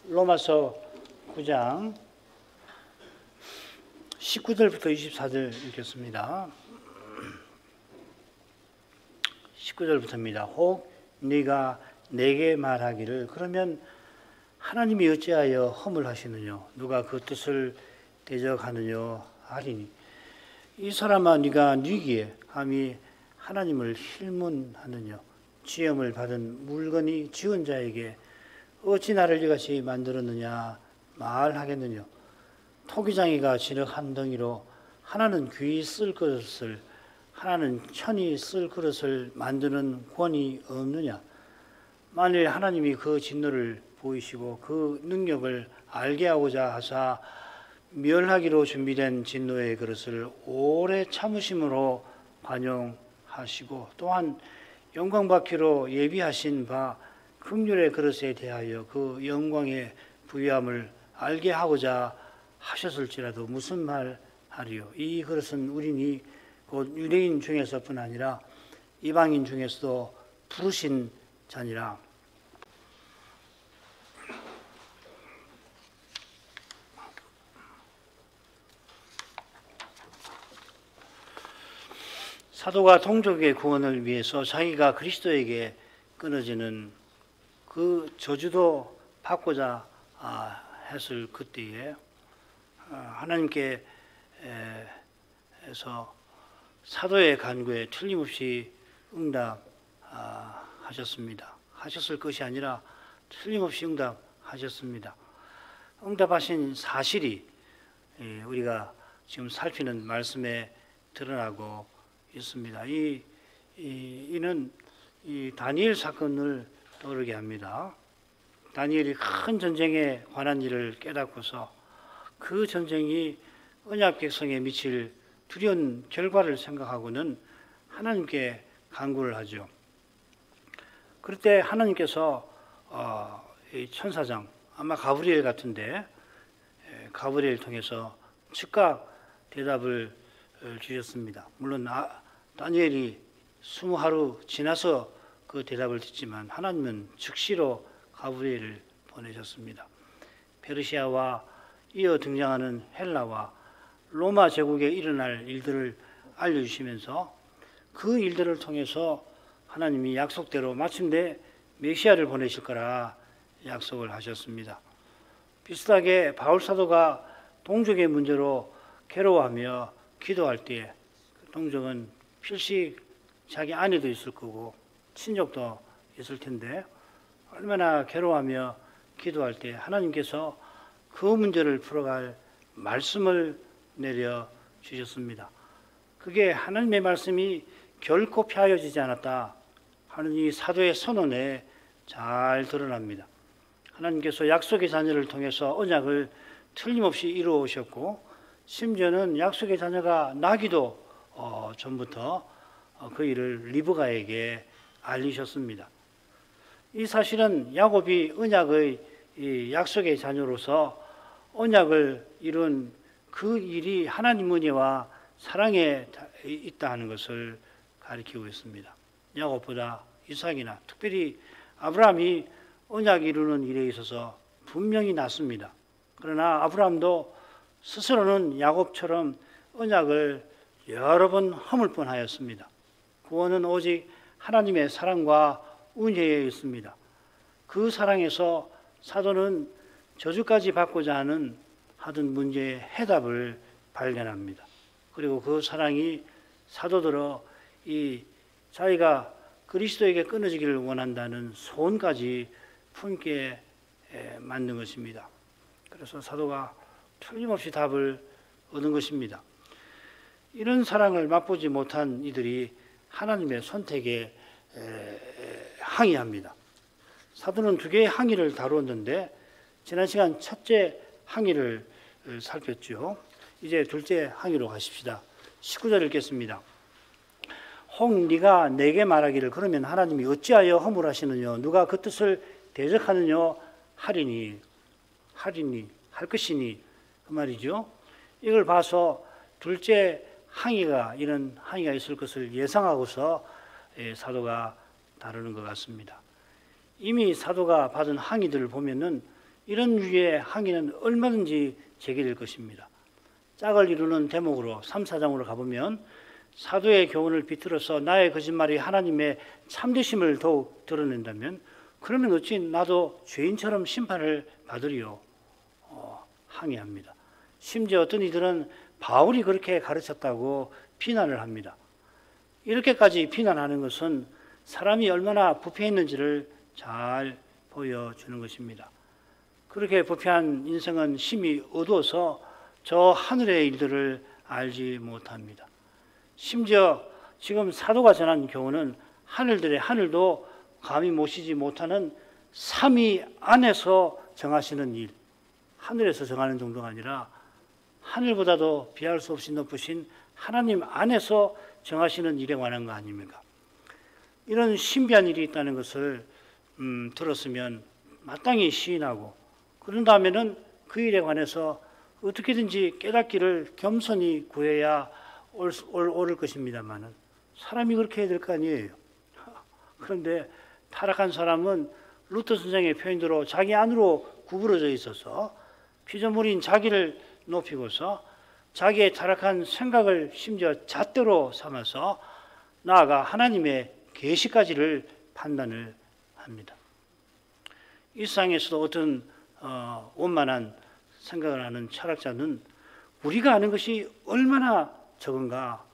로마서 9장 19절부터 24절 읽겠습니다. 19절부터입니다. 혹 네가 내게 말하기를 그러면 하나님이 어찌하여 허물하시느냐 누가 그 뜻을 대적하느냐 하리니 이 사람아 네가 뉘기에 감히 하나님을 힐문하느냐 지음을 받은 물건이 지은 자에게 어찌 나를 이같이 만들었느냐 말하겠느냐 토기장이가 진흙 한 덩이로 하나는 귀 쓸 그릇을 하나는 천이 쓸 그릇을 만드는 권이 없느냐 만일 하나님이 그 진노를 보이시고 그 능력을 알게 하고자 하사 멸하기로 준비된 진노의 그릇을 오래 참으심으로 관용하시고 또한 영광받기로 예비하신 바 긍휼의 그릇에 대하여 그 영광의 부유함을 알게 하고자 하셨을지라도 무슨 말 하리요 이 그릇은 우리니 곧 유대인 중에서뿐 아니라 이방인 중에서도 부르신 자니라. 사도가 동족의 구원을 위해서 자기가 그리스도에게 끊어지는 그 저주도 받고자 했을 그때에 하나님께서 사도의 간구에 틀림없이 응답하셨습니다. 하셨을 것이 아니라 틀림없이 응답하셨습니다. 응답하신 사실이 우리가 지금 살피는 말씀에 드러나고 있습니다. 이는 이 다니엘 사건을 떠오르게 합니다. 다니엘이 큰 전쟁에 관한 일을 깨닫고서 그 전쟁이 언약 백성에 미칠 두려운 결과를 생각하고는 하나님께 간구를 하죠. 그럴 때 하나님께서 이 천사장 아마 가브리엘 같은데 가브리엘 통해서 즉각 대답을 주셨습니다. 물론 다니엘이 20하루 지나서 그 대답을 듣지만 하나님은 즉시로 가브리엘을 보내셨습니다. 페르시아와 이어 등장하는 헬라와 로마 제국에 일어날 일들을 알려주시면서 그 일들을 통해서 하나님이 약속대로 마침내 메시아를 보내실 거라 약속을 하셨습니다. 비슷하게 바울 사도가 동족의 문제로 괴로워하며 기도할 때 동족은 필시 자기 아내도 있을 거고 친족도 있을 텐데 얼마나 괴로워하며 기도할 때 하나님께서 그 문제를 풀어갈 말씀을 내려 주셨습니다. 그게 하나님의 말씀이 결코 폐하여지지 않았다 하는 이 사도의 선언에 잘 드러납니다. 하나님께서 약속의 자녀를 통해서 언약을 틀림없이 이루어 오셨고 심지어는 약속의 자녀가 나기도 전부터 그 일을 리브가에게 알리셨습니다. 이 사실은 야곱이 언약의 이 약속의 자녀로서 언약을 이룬 그 일이 하나님 은혜와 사랑에 있다 하는 것을 가리키고 있습니다. 야곱보다 이삭이나 특별히 아브라함이 언약 이루는 일에 있어서 분명히 낫습니다. 그러나 아브라함도 스스로는 야곱처럼 언약을 여러 번 허물 뻔하였습니다. 구원은 오직 하나님의 사랑과 은혜에 있습니다. 그 사랑에서 사도는 저주까지 받고자 하던 문제의 해답을 발견합니다. 그리고 그 사랑이 사도들어 이 자기가 그리스도에게 끊어지기를 원한다는 소원까지 품게 만든 것입니다. 그래서 사도가 틀림없이 답을 얻은 것입니다. 이런 사랑을 맛보지 못한 이들이 하나님의 선택에 항의합니다. 사도는 두 개의 항의를 다루었는데 지난 시간 첫째 항의를 살폈죠. 이제 둘째 항의로 가십시다. 19절 읽겠습니다. 혹 네가 내게 말하기를 그러면 하나님이 어찌하여 허물하시느냐 누가 그 뜻을 대적하느냐 하리니 할 것이니 그 말이죠. 이걸 봐서 둘째 항의가 이런 항의가 있을 것을 예상하고서 사도가 다루는 것 같습니다. 이미 사도가 받은 항의들을 보면은 이런 유의 항의는 얼마든지 제기될 것입니다. 짝을 이루는 대목으로 3, 4장으로 가보면 사도의 교훈을 비틀어서 나의 거짓말이 하나님의 참되심을 더욱 드러낸다면 그러면 어찌 나도 죄인처럼 심판을 받으리요 항의합니다. 심지어 어떤 이들은 바울이 그렇게 가르쳤다고 비난을 합니다. 이렇게까지 비난하는 것은 사람이 얼마나 부패했는지를 잘 보여주는 것입니다. 그렇게 부패한 인생은 심히 어두워서 저 하늘의 일들을 알지 못합니다. 심지어 지금 사도가 전한 교훈은 하늘들의 하늘도 감히 모시지 못하는 삼위 안에서 정하시는 일, 하늘에서 정하는 정도가 아니라 하늘보다도 비할 수 없이 높으신 하나님 안에서 정하시는 일에 관한 거 아닙니까? 이런 신비한 일이 있다는 것을 들었으면 마땅히 시인하고 그런 다음에는 그 일에 관해서 어떻게든지 깨닫기를 겸손히 구해야 옳을 것입니다만은 사람이 그렇게 해야 될 거 아니에요. 그런데 타락한 사람은 루터 선생의 표현대로 자기 안으로 구부러져 있어서 피조물인 자기를 높이고서 자기의 타락한 생각을 심지어 잣대로 삼아서 나아가 하나님의 계시까지를 판단을 합니다. 이 세상에서도 어떤 원만한 생각을 하는 철학자는 우리가 아는 것이 얼마나 적은가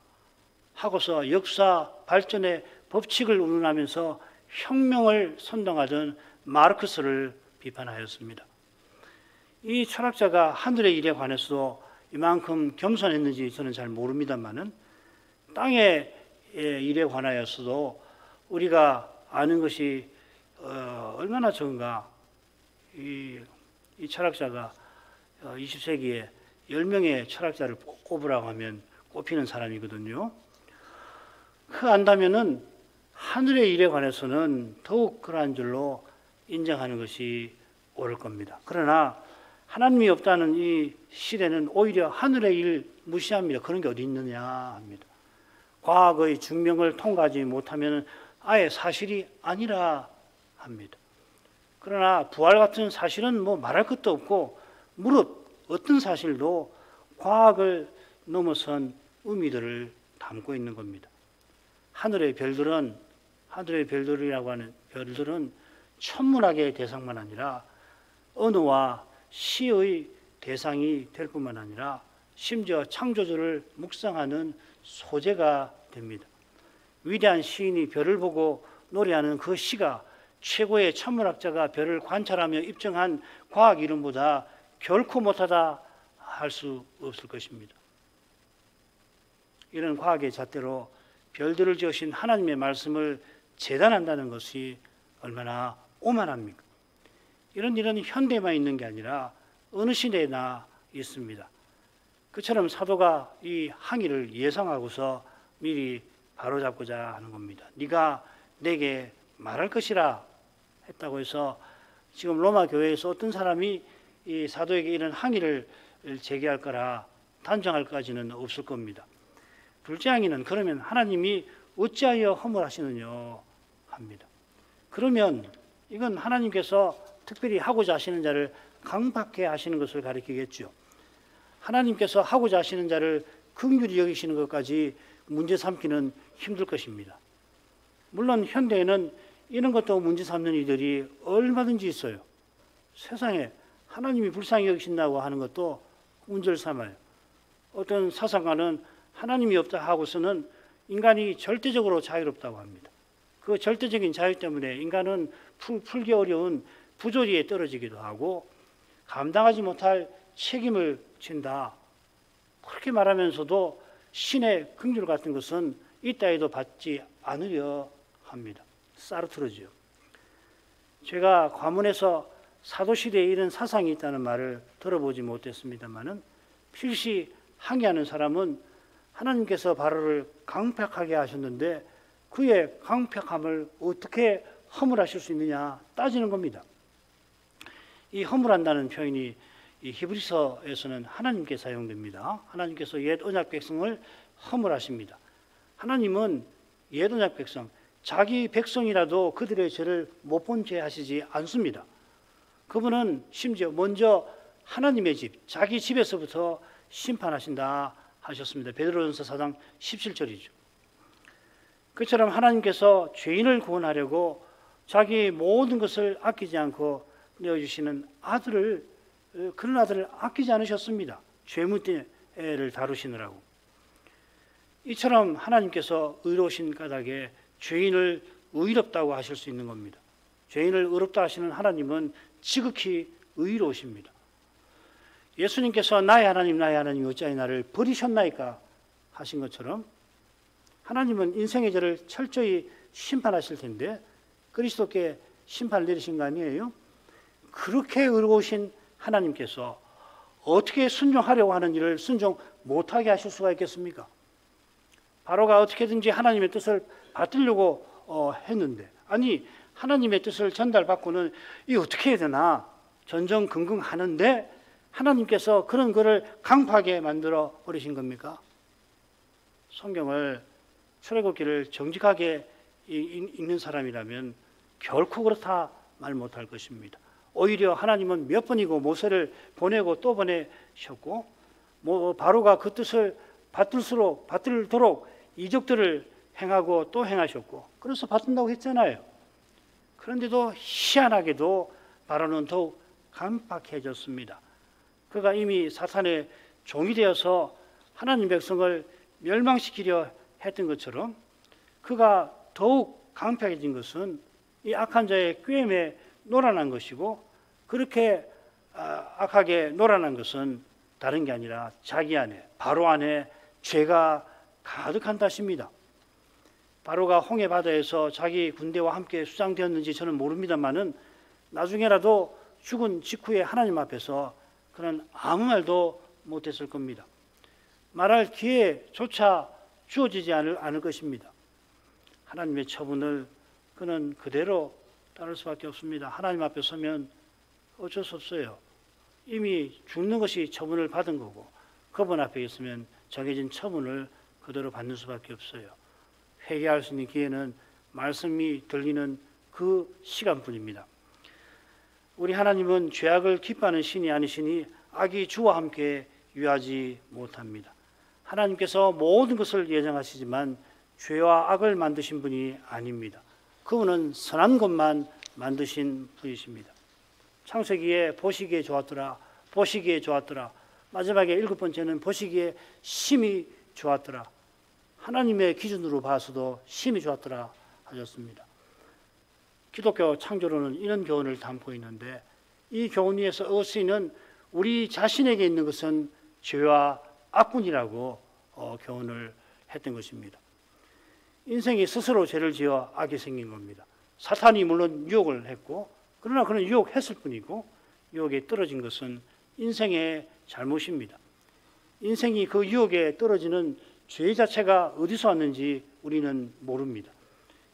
하고서 역사 발전의 법칙을 운운하면서 혁명을 선동하던 마르크스를 비판하였습니다. 이 철학자가 하늘의 일에 관해서도 이만큼 겸손했는지 저는 잘 모릅니다만은 땅의 일에 관하여서도 우리가 아는 것이 얼마나 적은가. 이 철학자가 20세기에 10명의 철학자를 꼽으라고 하면 꼽히는 사람이거든요. 그 안다면은 하늘의 일에 관해서는 더욱 그러한 줄로 인정하는 것이 옳을 겁니다. 그러나 하나님이 없다는 이 시대는 오히려 하늘의 일 무시합니다. 그런 게 어디 있느냐 합니다. 과학의 증명을 통과하지 못하면 아예 사실이 아니라 합니다. 그러나 부활 같은 사실은 뭐 말할 것도 없고 무릇 어떤 사실도 과학을 넘어선 의미들을 담고 있는 겁니다. 하늘의 별들이라고 하는 별들은 천문학의 대상만 아니라 언어와 시의 대상이 될 뿐만 아니라 심지어 창조주를 묵상하는 소재가 됩니다. 위대한 시인이 별을 보고 노래하는 그 시가 최고의 천문학자가 별을 관찰하며 입증한 과학 이론보다 결코 못하다 할 수 없을 것입니다. 이런 과학의 잣대로 별들을 지으신 하나님의 말씀을 재단한다는 것이 얼마나 오만합니까? 이런 일은 현대만 있는 게 아니라 어느 시대나 있습니다. 그처럼 사도가 이 항의를 예상하고서 미리 바로잡고자 하는 겁니다. 네가 내게 말할 것이라 했다고 해서 지금 로마 교회에서 어떤 사람이 이 사도에게 이런 항의를 제기할 거라 단정할 까지는 없을 겁니다. 둘째 항의는 그러면 하나님이 어찌하여 허물하시느냐 합니다. 그러면 이건 하나님께서 특별히 하고자 하시는 자를 강박해 하시는 것을 가리키겠죠. 하나님께서 하고자 하시는 자를 긍휼히 여기시는 것까지 문제 삼기는 힘들 것입니다. 물론 현대에는 이런 것도 문제 삼는 이들이 얼마든지 있어요. 세상에 하나님이 불쌍히 여기신다고 하는 것도 문제를 삼아요. 어떤 사상가는 하나님이 없다 하고서는 인간이 절대적으로 자유롭다고 합니다. 그 절대적인 자유 때문에 인간은 풀기 어려운 부조리에 떨어지기도 하고 감당하지 못할 책임을 진다. 그렇게 말하면서도 신의 긍휼 같은 것은 이따 해도 받지 않으려 합니다. 사르트르지요. 제가 과문에서 사도시대에 이런 사상이 있다는 말을 들어보지 못했습니다만은 필시 항의하는 사람은 하나님께서 바로를 강팍하게 하셨는데 그의 강팍함을 어떻게 허물하실 수 있느냐 따지는 겁니다. 이 허물한다는 표현이 이 히브리서에서는 하나님께 사용됩니다. 하나님께서 옛 언약 백성을 허물하십니다. 하나님은 옛 언약 백성, 자기 백성이라도 그들의 죄를 못 본 죄 하시지 않습니다. 그분은 심지어 먼저 하나님의 집, 자기 집에서부터 심판하신다 하셨습니다. 베드로전서 4장 17절이죠. 그처럼 하나님께서 죄인을 구원하려고 자기 모든 것을 아끼지 않고 내어주시는 아들을, 그런 아들을 아끼지 않으셨습니다. 죄문대를 다루시느라고. 이처럼 하나님께서 의로우신 까닭에 죄인을 의롭다고 하실 수 있는 겁니다. 죄인을 의롭다 하시는 하나님은 지극히 의로우십니다. 예수님께서 나의 하나님 어찌하여 나를 버리셨나이까 하신 것처럼 하나님은 인생의 죄를 철저히 심판하실 텐데 그리스도께 심판을 내리신 거 아니에요? 그렇게 의로우신 하나님께서 어떻게 순종하려고 하는 일을 순종 못하게 하실 수가 있겠습니까? 바로가 어떻게든지 하나님의 뜻을 받들려고 했는데, 아니 하나님의 뜻을 전달받고는 이 어떻게 해야 되나 전전긍긍하는데 하나님께서 그런 것을 강팍하게 만들어 버리신 겁니까? 성경을 출애굽기를 정직하게 읽는 사람이라면 결코 그렇다 말 못할 것입니다. 오히려 하나님은 몇 번이고 모세를 보내고 또 보내셨고 바로가 그 뜻을 받들도록 이적들을 행하고 또 행하셨고 그래서 받든다고 했잖아요. 그런데도 희한하게도 바로는 더욱 간팍해졌습니다. 그가 이미 사탄의 종이 되어서 하나님 백성을 멸망시키려 했던 것처럼 그가 더욱 강팍해진 것은 이 악한 자의 꾀임에 놀아난 것이고 그렇게 악하게 놀아난 것은 다른 게 아니라 자기 안에 바로 안에 죄가 가득한 탓입니다. 바로가 홍해 바다에서 자기 군대와 함께 수장되었는지 저는 모릅니다만은 나중에라도 죽은 직후에 하나님 앞에서 그는 아무 말도 못했을 겁니다. 말할 기회조차 주어지지 않을 것입니다. 하나님의 처분을 그는 그대로 따를 수밖에 없습니다. 하나님 앞에 서면 어쩔 수 없어요. 이미 죽는 것이 처분을 받은 거고 그분 앞에 있으면 정해진 처분을 그대로 받는 수밖에 없어요. 회개할 수 있는 기회는 말씀이 들리는 그 시간뿐입니다. 우리 하나님은 죄악을 기뻐하는 신이 아니시니 악이 주와 함께 유하지 못합니다. 하나님께서 모든 것을 예정하시지만 죄와 악을 만드신 분이 아닙니다. 그분은 선한 것만 만드신 분이십니다. 창세기에 보시기에 좋았더라, 보시기에 좋았더라. 마지막에 7번째는 보시기에 심히 좋았더라. 하나님의 기준으로 봐서도 심히 좋았더라 하셨습니다. 기독교 창조론은 이런 교훈을 담고 있는데 이 교훈 위에서 얻으시는 우리 자신에게 있는 것은 죄와 악군이라고 교훈을 했던 것입니다. 인생이 스스로 죄를 지어 악이 생긴 겁니다. 사탄이 물론 유혹을 했고 그러나 그는 유혹했을 뿐이고 유혹에 떨어진 것은 인생의 잘못입니다. 인생이 그 유혹에 떨어지는 죄 자체가 어디서 왔는지 우리는 모릅니다.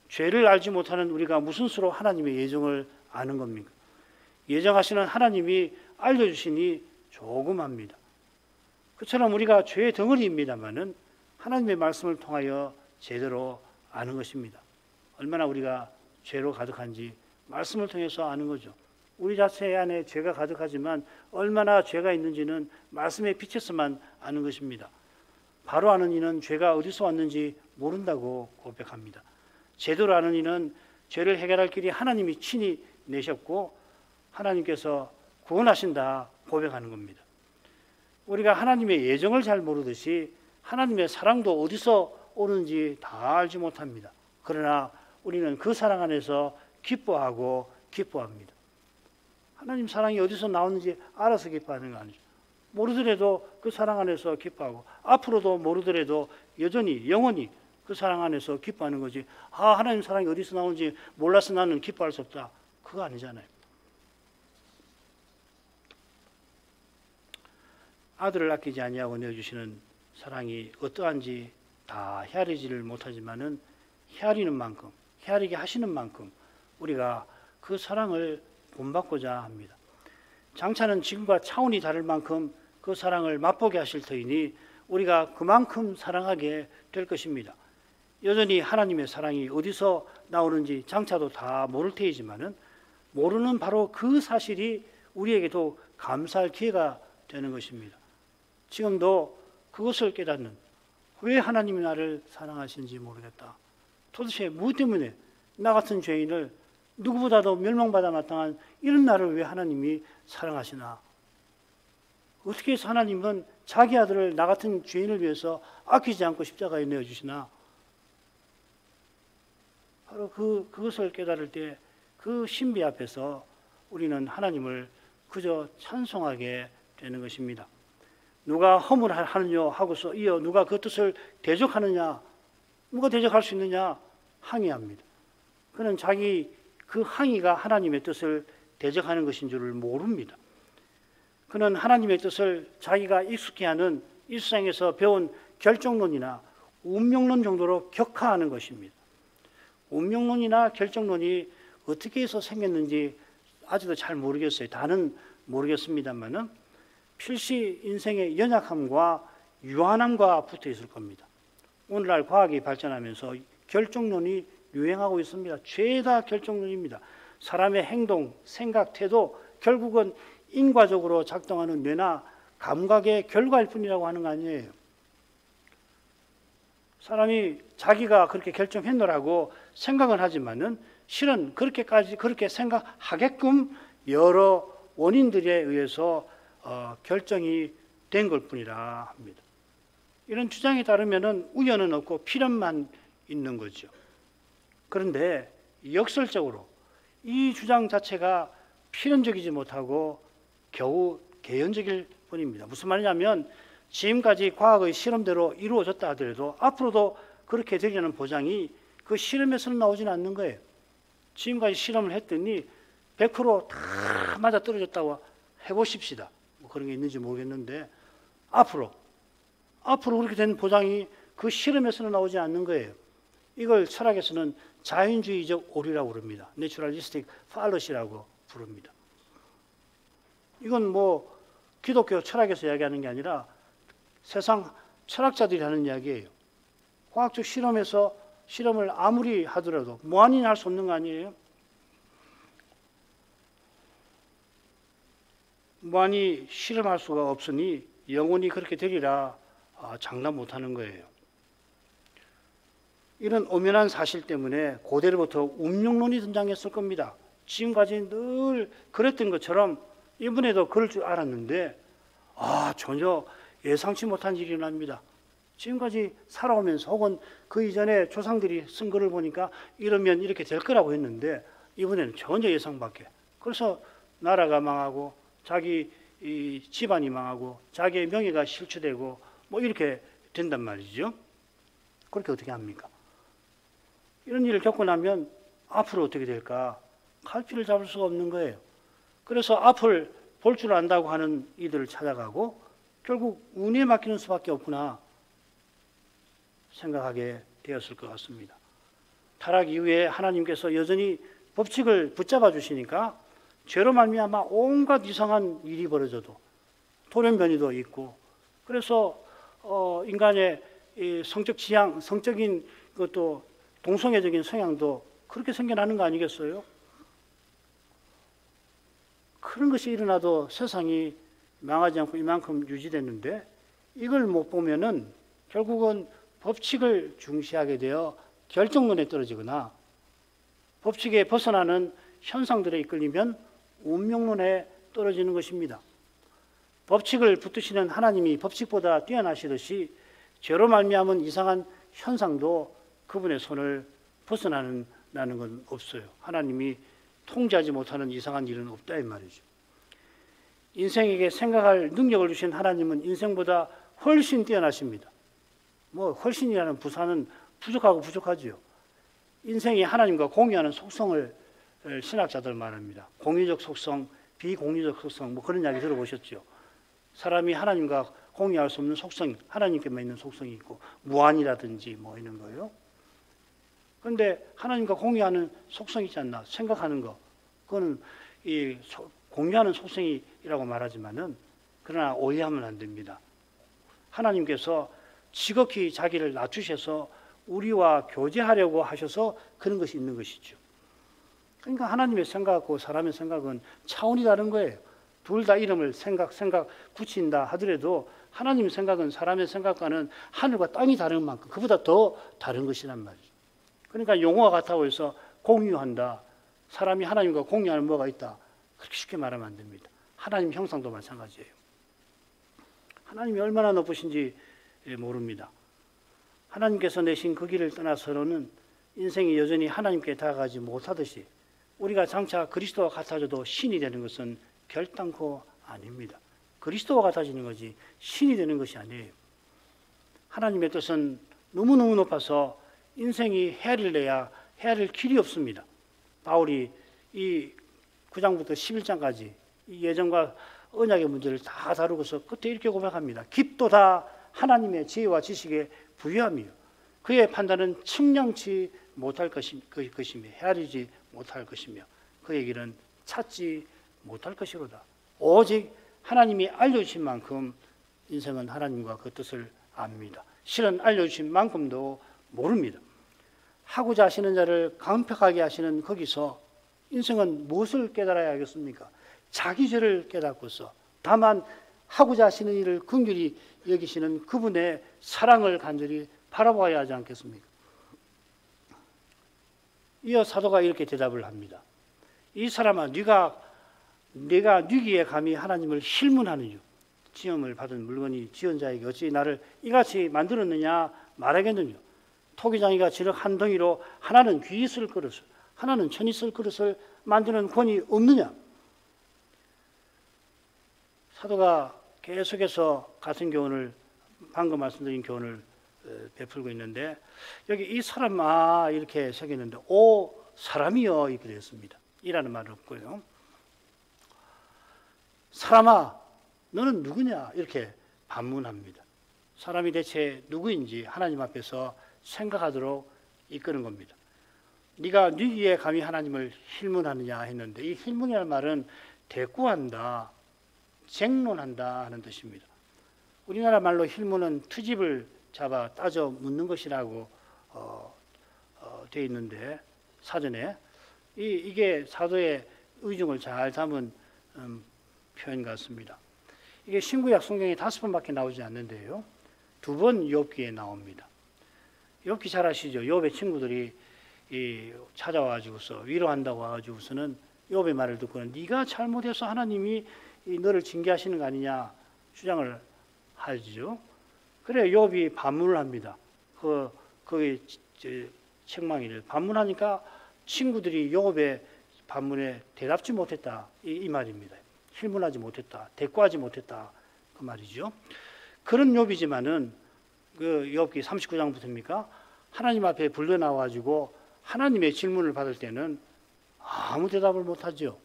죄를 알지 못하는 우리가 무슨 수로 하나님의 예정을 아는 겁니까? 예정하시는 하나님이 알려주시니 조금합니다. 그처럼 우리가 죄의 덩어리입니다마는 하나님의 말씀을 통하여 제대로 아는 것입니다. 얼마나 우리가 죄로 가득한지 말씀을 통해서 아는 거죠. 우리 자체 안에 죄가 가득하지만 얼마나 죄가 있는지는 말씀에 비춰서만 아는 것입니다. 바로 아는 이는 죄가 어디서 왔는지 모른다고 고백합니다. 제대로 아는 이는 죄를 해결할 길이 하나님이 친히 내셨고 하나님께서 구원하신다 고백하는 겁니다. 우리가 하나님의 예정을 잘 모르듯이 하나님의 사랑도 어디서 오는지 다 알지 못합니다. 그러나 우리는 그 사랑 안에서 기뻐하고 기뻐합니다. 하나님 사랑이 어디서 나오는지 알아서 기뻐하는 거 아니죠. 모르더라도 그 사랑 안에서 기뻐하고 앞으로도 모르더라도 여전히 영원히 그 사랑 안에서 기뻐하는 거지. 하나님 사랑이 어디서 나오는지 몰라서 나는 기뻐할 수 없다. 그거 아니잖아요. 아들을 아끼지 아니하고 내어주시는 사랑이 어떠한지 다 헤아리지를 못하지만은 헤아리는 만큼, 헤아리게 하시는 만큼 우리가 그 사랑을 본받고자 합니다. 장차는 지금과 차원이 다를 만큼 그 사랑을 맛보게 하실 터이니 우리가 그만큼 사랑하게 될 것입니다. 여전히 하나님의 사랑이 어디서 나오는지 장차도 다 모를 테이지만은 모르는 바로 그 사실이 우리에게도 감사할 기회가 되는 것입니다. 지금도 그것을 깨닫는, 왜 하나님이 나를 사랑하시는지 모르겠다. 도대체 무엇 때문에 나 같은 죄인을 누구보다도 멸망받아 마땅한 이런 나를 왜 하나님이 사랑하시나? 어떻게 해서 하나님은 자기 아들을 나 같은 죄인을 위해서 아끼지 않고 십자가에 내어주시나? 바로 그것을 깨달을 때 그 신비 앞에서 우리는 하나님을 그저 찬송하게 되는 것입니다. 누가 허물을 하느냐 하고서 이어 누가 그 뜻을 대적하느냐, 누가 대적할 수 있느냐 항의합니다. 그는 자기 그 항의가 하나님의 뜻을 대적하는 것인 줄을 모릅니다. 그는 하나님의 뜻을 자기가 익숙해 하는 이 세상에서 배운 결정론이나 운명론 정도로 격하하는 것입니다. 운명론이나 결정론이 어떻게 해서 생겼는지 아직도 잘 모르겠어요. 다는 모르겠습니다만은 필시 인생의 연약함과 유한함과 붙어 있을 겁니다. 오늘날 과학이 발전하면서 결정론이 유행하고 있습니다. 죄다 결정론입니다. 사람의 행동, 생각, 태도 결국은 인과적으로 작동하는 뇌나 감각의 결과일 뿐이라고 하는 거 아니에요. 사람이 자기가 그렇게 결정했노라고 생각은 하지만은 실은 그렇게 생각하게끔 여러 원인들에 의해서 결정이 된 것 뿐이라 합니다. 이런 주장에 따르면은 우연은 없고 필연만 있는 거죠. 그런데 역설적으로 이 주장 자체가 필연적이지 못하고 겨우 개연적일 뿐입니다. 무슨 말이냐면 지금까지 과학의 실험대로 이루어졌다 하더라도 앞으로도 그렇게 되려는 보장이 그 실험에서는 나오지는 않는 거예요. 지금까지 실험을 했더니 100%다 맞아 떨어졌다고 해보십시다. 뭐 그런 게 있는지 모르겠는데 앞으로 그렇게 된 보장이 그 실험에서는 나오지 않는 거예요. 이걸 철학에서는 자연주의적 오류라고 부릅니다. 내추럴리스틱 팔러시라고 부릅니다. 이건 뭐 기독교 철학에서 이야기하는 게 아니라 세상 철학자들이 하는 이야기예요. 과학적 실험에서 실험을 아무리 하더라도 무한히 할 수 없는 거 아니에요? 무한히 실험할 수가 없으니 영원히 그렇게 되리라 장담 못하는 거예요. 이런 엄연한 사실 때문에 고대로부터 운명론이 등장했을 겁니다. 지금까지 늘 그랬던 것처럼 이번에도 그럴 줄 알았는데 전혀 예상치 못한 일이 일어납니다. 지금까지 살아오면서 혹은 그 이전에 조상들이 쓴 글을 보니까 이러면 이렇게 될 거라고 했는데 이번에는 전혀 예상 밖에. 그래서 나라가 망하고 자기 집안이 망하고 자기의 명예가 실추되고 뭐 이렇게 된단 말이죠. 그렇게 어떻게 합니까? 이런 일을 겪고 나면 앞으로 어떻게 될까? 갈피를 잡을 수가 없는 거예요. 그래서 앞을 볼 줄 안다고 하는 이들을 찾아가고 결국 운에 맡기는 수밖에 없구나 생각하게 되었을 것 같습니다. 타락 이후에 하나님께서 여전히 법칙을 붙잡아 주시니까 죄로 말미암아 온갖 이상한 일이 벌어져도 돌연변이도 있고 그래서 인간의 성적 지향, 성적인 것도 동성애적인 성향도 그렇게 생겨나는 거 아니겠어요? 그런 것이 일어나도 세상이 망하지 않고 이만큼 유지됐는데 이걸 못 보면은 결국은 법칙을 중시하게 되어 결정론에 떨어지거나 법칙에 벗어나는 현상들에 이끌리면 운명론에 떨어지는 것입니다. 법칙을 붙드시는 하나님이 법칙보다 뛰어나시듯이 죄로 말미암은 이상한 현상도 그분의 손을 벗어나는 건 없어요. 하나님이 통제하지 못하는 이상한 일은 없다 이 말이죠. 인생에게 생각할 능력을 주신 하나님은 인생보다 훨씬 뛰어나십니다. 뭐 훨씬이라는 부사는 부족하고 부족하지요. 인생이 하나님과 공유하는 속성을 신학자들 말합니다. 공유적 속성, 비공유적 속성 뭐 그런 이야기 들어보셨죠. 사람이 하나님과 공유할 수 없는 속성이 하나님께만 있는 속성이 있고 무한이라든지 뭐 이런 거요. 그런데 하나님과 공유하는 속성이 있지 않나 생각하는 거 그거는 공유하는 속성이라고 말하지만은 그러나 오해하면 안 됩니다. 하나님께서 지극히 자기를 낮추셔서 우리와 교제하려고 하셔서 그런 것이 있는 것이죠. 그러니까 하나님의 생각하고 사람의 생각은 차원이 다른 거예요. 둘 다 이름을 생각 붙인다 하더라도 하나님의 생각은 사람의 생각과는 하늘과 땅이 다른 만큼 그보다 더 다른 것이란 말이죠. 그러니까 용어가 같다고 해서 공유한다. 사람이 하나님과 공유하는 뭐가 있다. 그렇게 쉽게 말하면 안 됩니다. 하나님 형상도 마찬가지예요. 하나님이 얼마나 높으신지 모릅니다. 하나님께서 내신 그 길을 떠나서는 인생이 여전히 하나님께 다가가지 못하듯이 우리가 장차 그리스도와 같아져도 신이 되는 것은 결단코 아닙니다. 그리스도와 같아지는 거지 신이 되는 것이 아니에요. 하나님의 뜻은 너무너무 높아서 인생이 헤아릴래야 헤아릴 길이 없습니다. 바울이 이 9장부터 11장까지 이 예정과 언약의 문제를 다 다루고서 끝에 이렇게 고백합니다. 깊도다 하나님의 지혜와 지식에 부유함이요. 그의 판단은 측량치 못할 것이며 헤아리지 못할 것이며 그의 길은 찾지 못할 것이로다. 오직 하나님이 알려주신 만큼 인생은 하나님과 그 뜻을 압니다. 실은 알려주신 만큼도 모릅니다. 하고자 하시는 자를 강팍하게 하시는 거기서 인생은 무엇을 깨달아야 하겠습니까? 자기 죄를 깨닫고서 다만 하고자 하시는 일을 긍휼히 여기시는 그분의 사랑을 간절히 바라봐야 하지 않겠습니까? 이어 사도가 이렇게 대답을 합니다. 이 사람아 네가 뉘기에 감히 하나님을 실문하느냐? 지음을 받은 물건이 지은 자에게 어찌 나를 이같이 만들었느냐 말하겠느냐? 토기장이가 지륵 한 덩이로 하나는 귀 쓸 그릇을 하나는 천이 쓸 그릇을 만드는 권이 없느냐? 사도가 계속해서 같은 교훈을 방금 말씀드린 교훈을 베풀고 있는데 여기 이 사람아 이렇게 새겼는데 오 사람이여 이렇게 되었습니다. 이라는 말은 없고요. 사람아 너는 누구냐 이렇게 반문합니다. 사람이 대체 누구인지 하나님 앞에서 생각하도록 이끄는 겁니다. 네가 뉘기에 감히 하나님을 힐문하느냐 했는데 이 힐문이라는 말은 대꾸한다, 쟁론한다 하는 뜻입니다. 우리나라 말로 힐문은 트집을 잡아 따져 묻는 것이라고 되어 있는데 사전에 이게 사도의 의중을 잘 담은 표현 같습니다. 이게 신구약 성경에 5번밖에 나오지 않는데요. 2번 욥기에 나옵니다. 욥기 잘 아시죠? 욥의 친구들이 찾아와가지고서 위로한다고 와가지고서는 욥의 말을 듣고는 네가 잘못해서 하나님이 너를 징계하시는 거 아니냐 주장을 하죠. 그래 욥이 반문을 합니다. 거기 책망이를 반문하니까 친구들이 욥의 반문에 대답지 못했다 이 말입니다. 힐문하지 못했다, 대꾸하지 못했다 그 말이죠. 그런 욥이지만은 그 욥기 39장부터입니까? 하나님 앞에 불려 나와가지고 하나님의 질문을 받을 때는 아무 대답을 못하죠.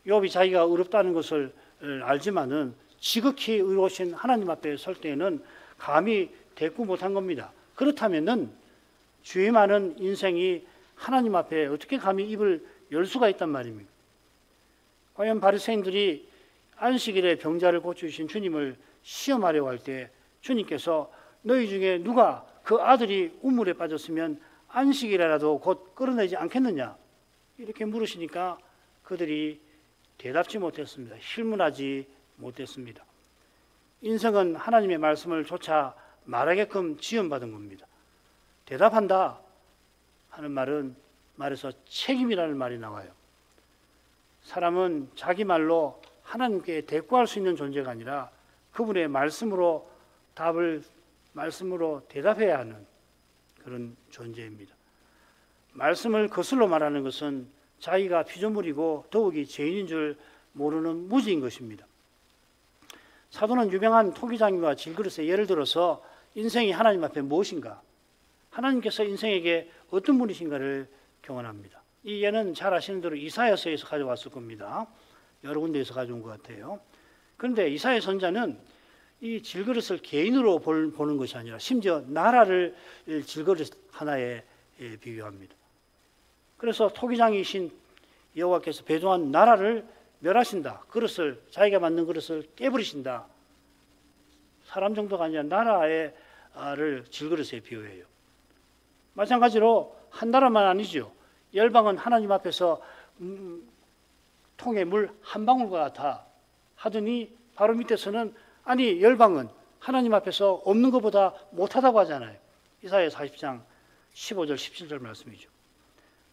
욥이 자기가 의롭다는 것을 알지만은 지극히 의로우신 하나님 앞에 설 때는 감히 대꾸 못한 겁니다. 그렇다면은 죄 많은 인생이 하나님 앞에 어떻게 감히 입을 열 수가 있단 말입니까? 과연 바리새인들이 안식일에 병자를 고쳐주신 주님을 시험하려고 할 때 주님께서 너희 중에 누가 그 아들이 우물에 빠졌으면 안식일이라도 곧 끌어내지 않겠느냐 이렇게 물으시니까 그들이 대답지 못했습니다. 실문하지 못했습니다. 인생은 하나님의 말씀을 조차 말하게끔 지원받은 겁니다. 대답한다 하는 말에서 책임이라는 말이 나와요. 사람은 자기 말로 하나님께 대꾸할 수 있는 존재가 아니라 그분의 말씀으로 대답해야 하는 그런 존재입니다. 말씀을 거슬러 말하는 것은 자기가 피조물이고 더욱이 죄인인 줄 모르는 무지인 것입니다. 사도는 유명한 토기장이와 질그릇의 예를 들어서 인생이 하나님 앞에 무엇인가, 하나님께서 인생에게 어떤 분이신가를 경험합니다. 이 예는 잘 아시는 대로 이사야서에서 가져왔을 겁니다. 여러 군데에서 가져온 것 같아요. 그런데 이사야 선자는 이 질그릇을 개인으로 보는 것이 아니라 심지어 나라를 질그릇 하나에 비교합니다. 그래서 토기장이신 여호와께서 배도한 나라를 멸하신다. 그릇을 자기가 만든 그릇을 깨버리신다. 사람 정도가 아니라 나라를 질그릇에 비유해요. 마찬가지로 한 나라만 아니죠. 열방은 하나님 앞에서 통에 물 한 방울과 같아 하더니 바로 밑에서는 아니 열방은 하나님 앞에서 없는 것보다 못하다고 하잖아요. 이사야 40장 15절 17절 말씀이죠.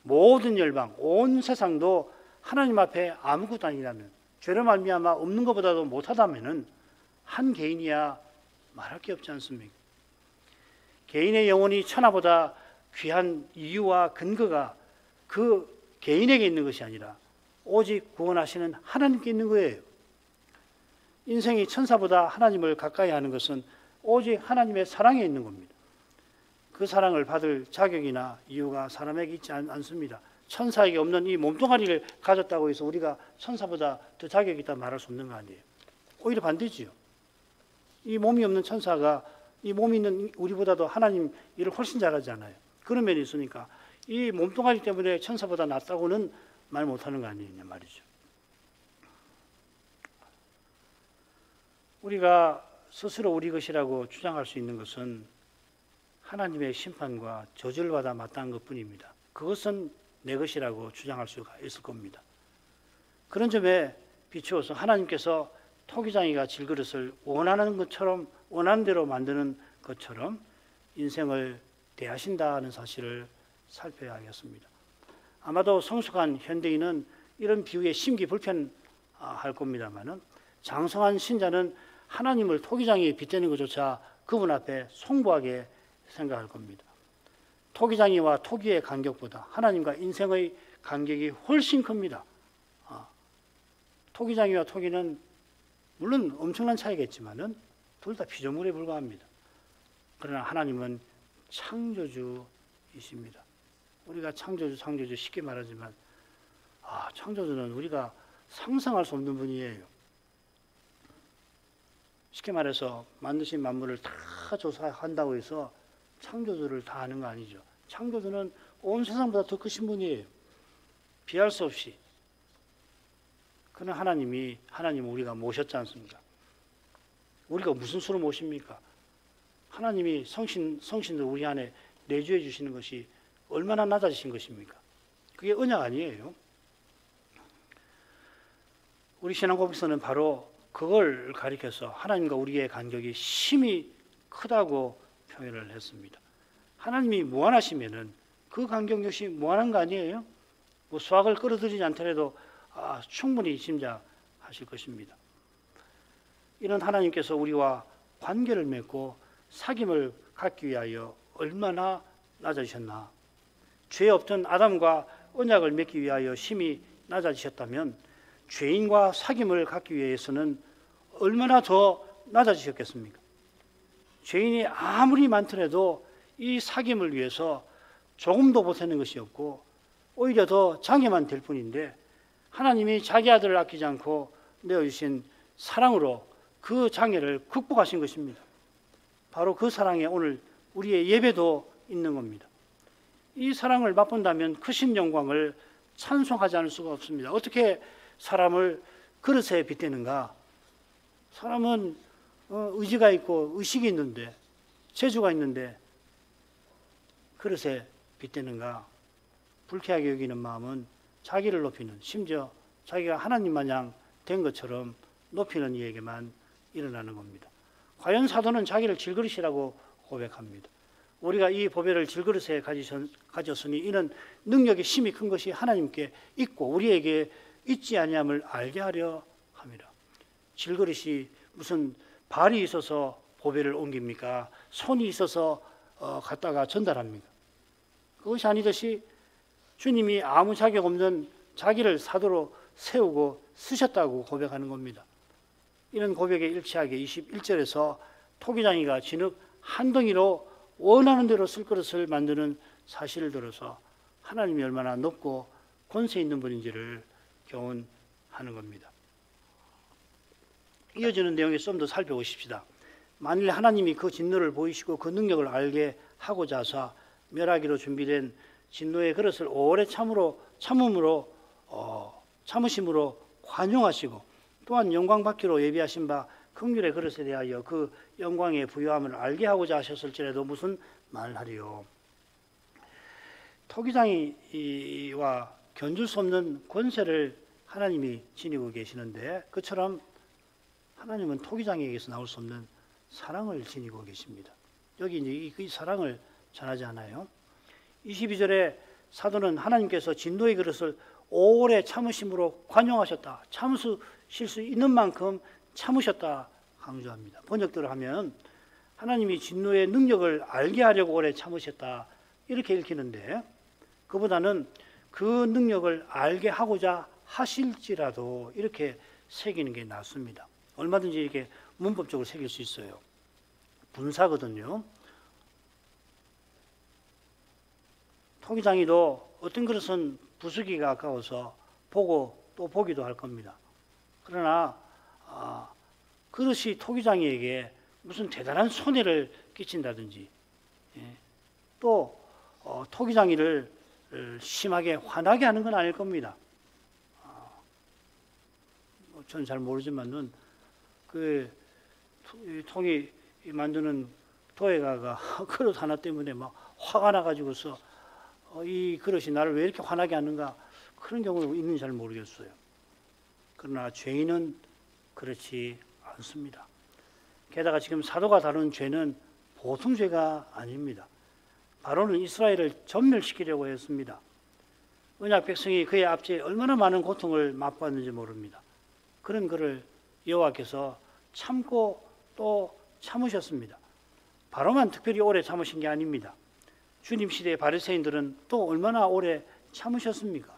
모든 열방 온 세상도 하나님 앞에 아무것도 아니라면 죄로 말미암아 없는 것보다도 못하다면은 한 개인이야 말할 게 없지 않습니까? 개인의 영혼이 천하보다 귀한 이유와 근거가 그 개인에게 있는 것이 아니라 오직 구원하시는 하나님께 있는 거예요. 인생이 천사보다 하나님을 가까이 하는 것은 오직 하나님의 사랑에 있는 겁니다. 그 사랑을 받을 자격이나 이유가 사람에게 있지 않습니다. 천사에게 없는 이 몸뚱아리를 가졌다고 해서 우리가 천사보다 더 자격이 있다 말할 수 없는 거 아니에요. 오히려 반대지요. 이 몸이 없는 천사가 이 몸이 있는 우리보다도 하나님 일을 훨씬 잘하잖아요. 그런 면이 있으니까 이 몸뚱아리 때문에 천사보다 낫다고는 말 못하는 거 아니냐 말이죠. 우리가 스스로 우리 것이라고 주장할 수 있는 것은 하나님의 심판과 저주를 받아 마땅한 것뿐입니다. 그것은 내 것이라고 주장할 수가 있을 겁니다. 그런 점에 비추어서 하나님께서 토기장이가 질그릇을 원하는 것처럼 원하는 대로 만드는 것처럼 인생을 대하신다는 사실을 살펴야 하겠습니다. 아마도 성숙한 현대인은 이런 비유에 심기 불편할 겁니다만은 장성한 신자는 하나님을 토기장이에 빗대는 것조차 그분 앞에 송구하게 생각할 겁니다. 토기장이와 토기의 간격보다 하나님과 인생의 간격이 훨씬 큽니다. 토기장이와 토기는 물론 엄청난 차이겠지만은 둘 다 피조물에 불과합니다. 그러나 하나님은 창조주이십니다. 우리가 창조주 쉽게 말하지만 창조주는 우리가 상상할 수 없는 분이에요. 쉽게 말해서 만드신 만물을 다 조사한다고 해서 창조주를 다 아는 거 아니죠. 창조주는 온 세상보다 더 크신 분이에요. 비할 수 없이. 그는 하나님을 우리가 모셨지 않습니까? 우리가 무슨 수로 모십니까? 하나님이 성신을 우리 안에 내주해 주시는 것이 얼마나 낮아지신 것입니까? 그게 언약 아니에요. 우리 신앙고백서는 바로 그걸 가리켜서 하나님과 우리의 간격이 심히 크다고 표현을 했습니다. 하나님이 무한하시면은 그 간격 역시 무한한 거 아니에요? 뭐 수학을 끌어들이지 않더라도 충분히 짐작하실 것입니다. 이런 하나님께서 우리와 관계를 맺고 사귐을 갖기 위하여 얼마나 낮아지셨나. 죄 없던 아담과 언약을 맺기 위하여 심히 낮아지셨다면 죄인과 사귐을 갖기 위해서는 얼마나 더 낮아지셨겠습니까? 죄인이 아무리 많더라도 이 사귐을 위해서 조금도 보태는 것이 없고 오히려 더 장애만 될 뿐인데 하나님이 자기 아들을 아끼지 않고 내어주신 사랑으로 그 장애를 극복하신 것입니다. 바로 그 사랑에 오늘 우리의 예배도 있는 겁니다. 이 사랑을 맛본다면 크신 영광을 찬송하지 않을 수가 없습니다. 어떻게 사람을 그릇에 빗대는가? 사람은 의지가 있고 의식이 있는데 재주가 있는데 그릇에 빗대는가? 불쾌하게 여기는 마음은 자기를 높이는, 심지어 자기가 하나님 마냥 된 것처럼 높이는 이에게만 일어나는 겁니다. 과연 사도는 자기를 질그릇이라고 고백합니다. 우리가 이 보배를 질그릇에 가졌으니 이는 능력이 심히 큰 것이 하나님께 있고 우리에게 있지 아니함을 알게 하려 함이라. 질그릇이 무슨 발이 있어서 보배를 옮깁니까? 손이 있어서 갖다가 전달합니까? 그것이 아니듯이 주님이 아무 자격 없는 자기를 사도로 세우고 쓰셨다고 고백하는 겁니다. 이런 고백에 일치하게 21절에서 토기장이가 진흙 한 덩이로 원하는 대로 쓸 그릇을 만드는 사실을 들어서 하나님이 얼마나 높고 권세 있는 분인지를 교훈하는 겁니다. 이어지는 내용에 좀 더 살펴보십시다. 만일 하나님이 그 진노를 보이시고 그 능력을 알게 하고자 하사 멸하기로 준비된 진노의 그릇을 오래 참으심으로 관용하시고 또한 영광 받기로 예비하신 바 긍휼의 그릇에 대하여 그 영광의 부요함을 알게 하고자 하셨을지라도 무슨 말하리요. 토기장이와 견줄 수 없는 권세를 하나님이 지니고 계시는데, 그처럼 하나님은 토기장에게서 나올 수 없는 사랑을 지니고 계십니다. 여기 이제 이 사랑을 전하지 않아요. 22절에 사도는 하나님께서 진노의 그릇을 오래 참으심으로 관용하셨다, 참으실 수 있는 만큼 참으셨다 강조합니다. 번역대로 하면 하나님이 진노의 능력을 알게 하려고 오래 참으셨다 이렇게 읽히는데, 그보다는 그 능력을 알게 하고자 하실지라도 이렇게 새기는 게 낫습니다. 얼마든지 이렇게 문법적으로 새길 수 있어요. 분사거든요. 토기장이도 어떤 그릇은 부수기가 아까워서 보고 또 보기도 할 겁니다. 그러나 그릇이 토기장이에게 무슨 대단한 손해를 끼친다든지, 또 토기장이를 심하게 화나게 하는 건 아닐 겁니다. 저는 잘 모르지만은 그 통이 만드는 도예가가 그릇 하나 때문에 막 화가 나가지고서 이 그릇이 나를 왜 이렇게 화나게 하는가, 그런 경우도 있는지 잘 모르겠어요. 그러나 죄인은 그렇지 않습니다. 게다가 지금 사도가 다룬 죄는 보통 죄가 아닙니다. 바로는 이스라엘을 전멸시키려고 했습니다. 언약 백성이 그의 앞에 얼마나 많은 고통을 맛봤는지 모릅니다. 그런 그를 여호와께서 참고 또 참으셨습니다. 바로만 특별히 오래 참으신 게 아닙니다. 주님 시대의 바리새인들은 또 얼마나 오래 참으셨습니까?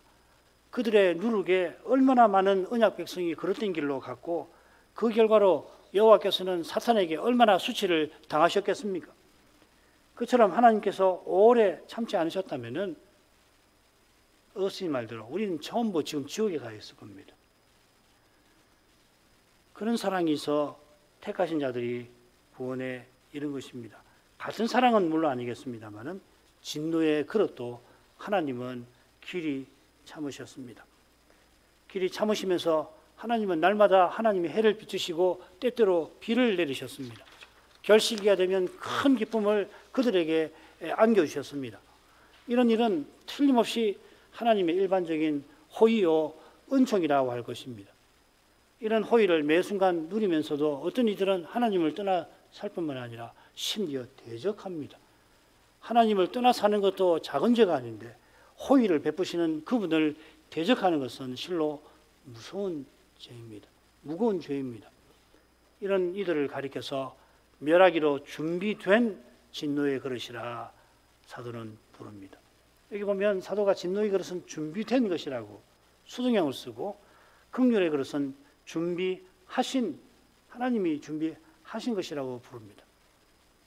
그들의 누룩에 얼마나 많은 언약 백성이 그릇된 길로 갔고, 그 결과로 여호와께서는 사탄에게 얼마나 수치를 당하셨겠습니까? 그처럼 하나님께서 오래 참지 않으셨다면은 어스님 말대로 우리는 전부 지금 지옥에 가 있을 겁니다. 그런 사랑이 있어 택하신 자들이 구원에 이른 것입니다. 같은 사랑은 물론 아니겠습니다만은 진노의 그릇도 하나님은 길이 참으셨습니다. 길이 참으시면서 하나님은 날마다 하나님의 해를 비추시고 때때로 비를 내리셨습니다. 결실기가 되면 큰 기쁨을 그들에게 안겨주셨습니다. 이런 일은 틀림없이 하나님의 일반적인 호의요 은총이라고 할 것입니다. 이런 호의를 매 순간 누리면서도 어떤 이들은 하나님을 떠나 살 뿐만 아니라 심지어 대적합니다. 하나님을 떠나 사는 것도 작은 죄가 아닌데 호의를 베푸시는 그분을 대적하는 것은 실로 무서운 죄입니다. 무거운 죄입니다. 이런 이들을 가리켜서 멸하기로 준비된 진노의 그릇이라 사도는 부릅니다. 여기 보면 사도가 진노의 그릇은 준비된 것이라고 수동형을 쓰고, 긍휼의 그릇은 준비하신, 하나님이 준비하신 것이라고 부릅니다.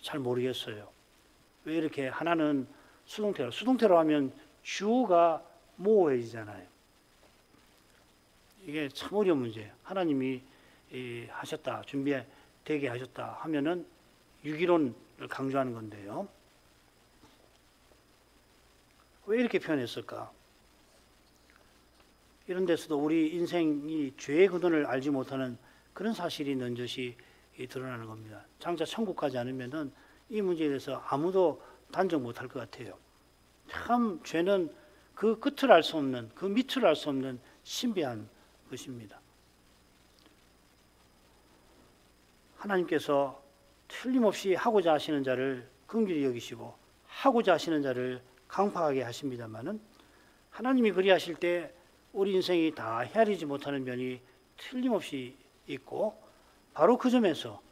잘 모르겠어요. 왜 이렇게 하나는 수동태로 하면 주어가 모호해지잖아요. 이게 참 어려운 문제예요. 하나님이 하셨다, 준비되게 하셨다 하면은 유기론을 강조하는 건데요. 왜 이렇게 표현했을까? 이런 데서도 우리 인생이 죄의 근원을 알지 못하는 그런 사실이 넌저시 드러나는 겁니다. 장차 천국 가지 않으면은 이 문제에 대해서 아무도 단정 못할 것 같아요. 참 죄는 그 끝을 알 수 없는, 그 밑을 알 수 없는 신비한 것입니다. 하나님께서 틀림없이 하고자 하시는 자를 긍휼히 여기시고 하고자 하시는 자를 강팍하게 하십니다마는, 하나님이 그리하실 때 우리 인생이 다 헤아리지 못하는 면이 틀림없이 있고, 바로 그 점에서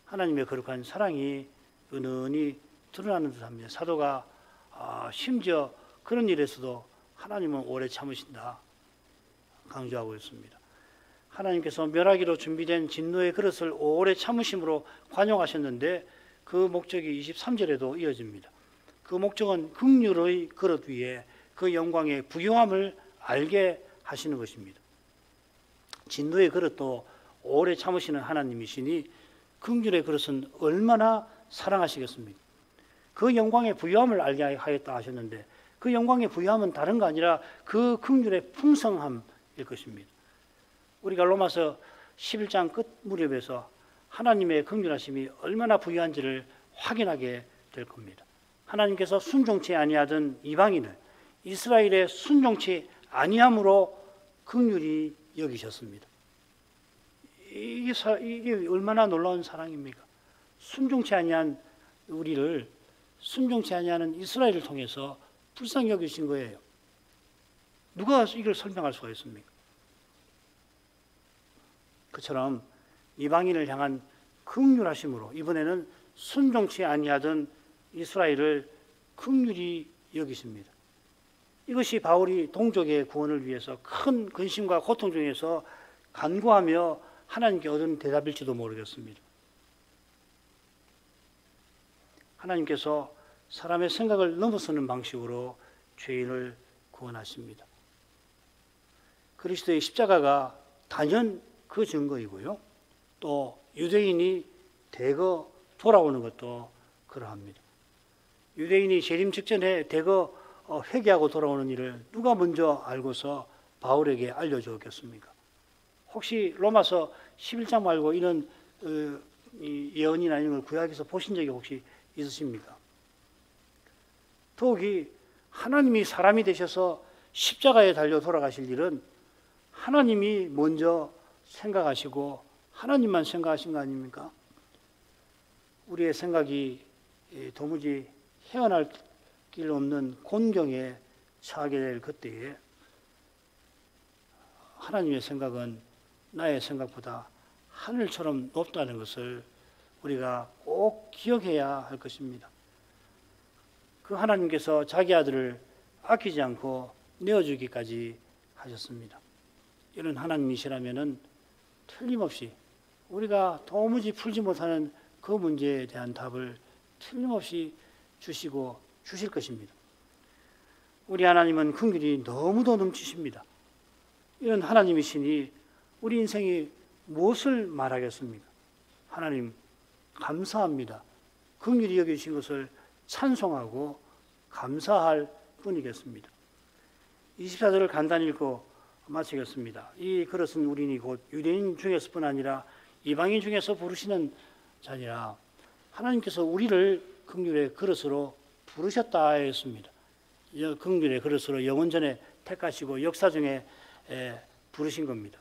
하나님의 거룩한 사랑이 은은히 드러나는 듯합니다. 사도가 심지어 그런 일에서도 하나님은 오래 참으신다 강조하고 있습니다. 하나님께서 멸하기로 준비된 진노의 그릇을 오래 참으심으로 관용하셨는데, 그 목적이 23절에도 이어집니다. 그 목적은 긍휼의 그릇 위에 그 영광의 부요함을 알게 하시는 것입니다. 진노의 그릇도 오래 참으시는 하나님이시니 긍휼의 그릇은 얼마나 사랑하시겠습니까? 그 영광의 부요함을 알게 하였다 하셨는데, 그 영광의 부요함은 다른 거 아니라 그 긍휼의 풍성함일 것입니다. 우리가 로마서 11장 끝 무렵에서 하나님의 긍휼하심이 얼마나 부유한지를 확인하게 될 겁니다. 하나님께서 순종치 아니하던 이방인을 이스라엘의 순종치 아니함으로 긍휼히 여기셨습니다. 이게 얼마나 놀라운 사랑입니까? 순종치 아니한 우리를 순종치 아니하는 이스라엘을 통해서 불쌍히 여기신 거예요. 누가 이걸 설명할 수가 있습니까? 그처럼 이방인을 향한 긍휼하심으로 이번에는 순종치 아니하던 이스라엘을 긍휼히 여기십니다. 이것이 바울이 동족의 구원을 위해서 큰 근심과 고통 중에서 간구하며 하나님께 얻은 대답일지도 모르겠습니다. 하나님께서 사람의 생각을 넘어서는 방식으로 죄인을 구원하십니다. 그리스도의 십자가가 단연 그 증거이고요. 또 유대인이 대거 돌아오는 것도 그러합니다. 유대인이 재림 직전에 대거 회개하고 돌아오는 일을 누가 먼저 알고서 바울에게 알려주었겠습니까? 혹시 로마서 11장 말고 이런 예언이나 이런 걸 구약에서 보신 적이 혹시 있으십니까? 더욱이 하나님이 사람이 되셔서 십자가에 달려 돌아가실 일은 하나님이 먼저 생각하시고 하나님만 생각하신 거 아닙니까? 우리의 생각이 도무지 헤어날 길 없는 곤경에 처하게 될 그때에 하나님의 생각은 나의 생각보다 하늘처럼 높다는 것을 우리가 꼭 기억해야 할 것입니다. 그 하나님께서 자기 아들을 아끼지 않고 내어주기까지 하셨습니다. 이런 하나님이시라면 틀림없이 우리가 도무지 풀지 못하는 그 문제에 대한 답을 틀림없이 주시고 주실 것입니다. 우리 하나님은 긍휼이 너무도 넘치십니다. 이런 하나님이시니 우리 인생이 무엇을 말하겠습니까? 하나님 감사합니다. 긍휼히 여기신 것을 찬송하고 감사할 뿐이겠습니다. 24절을 간단히 읽고 마치겠습니다. 이 그릇은 우리니 곧 유대인 중에서뿐 아니라 이방인 중에서 부르시는 자니라. 하나님께서 우리를 긍휼의 그릇으로 부르셨다 했습니다. 긍휼의 그릇으로 영원전에 택하시고 역사 중에 부르신 겁니다.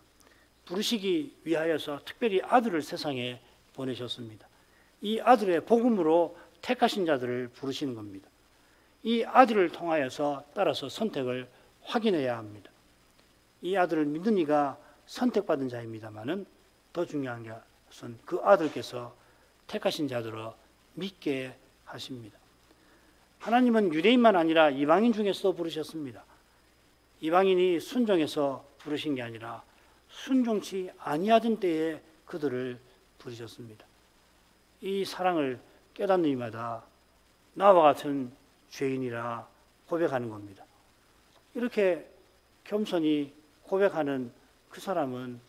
부르시기 위하여서 특별히 아들을 세상에 보내셨습니다. 이 아들의 복음으로 택하신 자들을 부르시는 겁니다. 이 아들을 통하여서 따라서 선택을 확인해야 합니다. 이 아들을 믿는 이가 선택받은 자입니다만은 더 중요한 것은 그 아들께서 택하신 자들을 믿게 하십니다. 하나님은 유대인만 아니라 이방인 중에서도 부르셨습니다. 이방인이 순종해서 부르신 게 아니라 순종치 아니하던 때에 그들을 부르셨습니다. 이 사랑을 깨닫는 이마다 나와 같은 죄인이라 고백하는 겁니다. 이렇게 겸손히 고백하는 그 사람은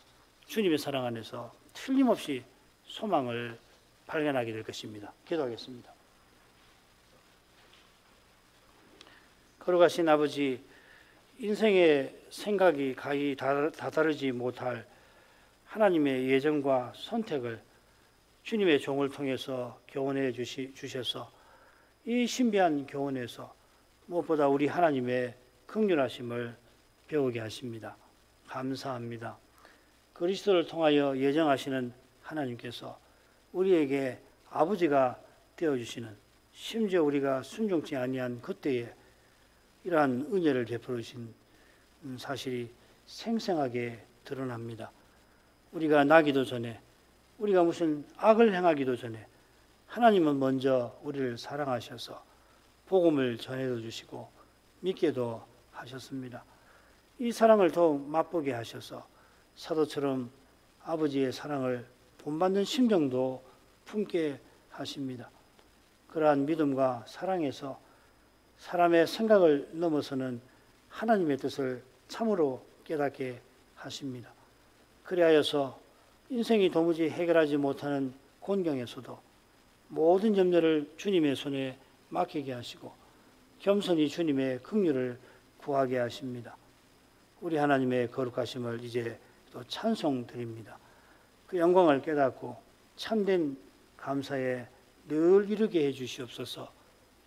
주님의 사랑 안에서 틀림없이 소망을 발견하게 될 것입니다. 기도하겠습니다. 걸어가신 아버지, 인생의 생각이 가히 다다르지 못할 하나님의 예정과 선택을 주님의 종을 통해서 교훈해 주셔서 이 신비한 교훈에서 무엇보다 우리 하나님의 긍휼하심을 배우게 하십니다. 감사합니다. 그리스도를 통하여 예정하시는 하나님께서 우리에게 아버지가 되어주시는, 심지어 우리가 순종치 아니한 그때에 이러한 은혜를 베풀어 주신 사실이 생생하게 드러납니다. 우리가 나기도 전에, 우리가 무슨 악을 행하기도 전에 하나님은 먼저 우리를 사랑하셔서 복음을 전해도 주시고 믿게도 하셨습니다. 이 사랑을 더욱 맛보게 하셔서 사도처럼 아버지의 사랑을 본받는 심정도 품게 하십니다. 그러한 믿음과 사랑에서 사람의 생각을 넘어서는 하나님의 뜻을 참으로 깨닫게 하십니다. 그리하여서 인생이 도무지 해결하지 못하는 곤경에서도 모든 염려를 주님의 손에 맡기게 하시고 겸손히 주님의 긍휼을 구하게 하십니다. 우리 하나님의 거룩하심을 이제 또 찬송드립니다. 그 영광을 깨닫고 참된 감사에 늘 이루게 해 주시옵소서.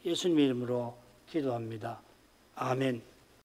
예수님의 이름으로 기도합니다. 아멘.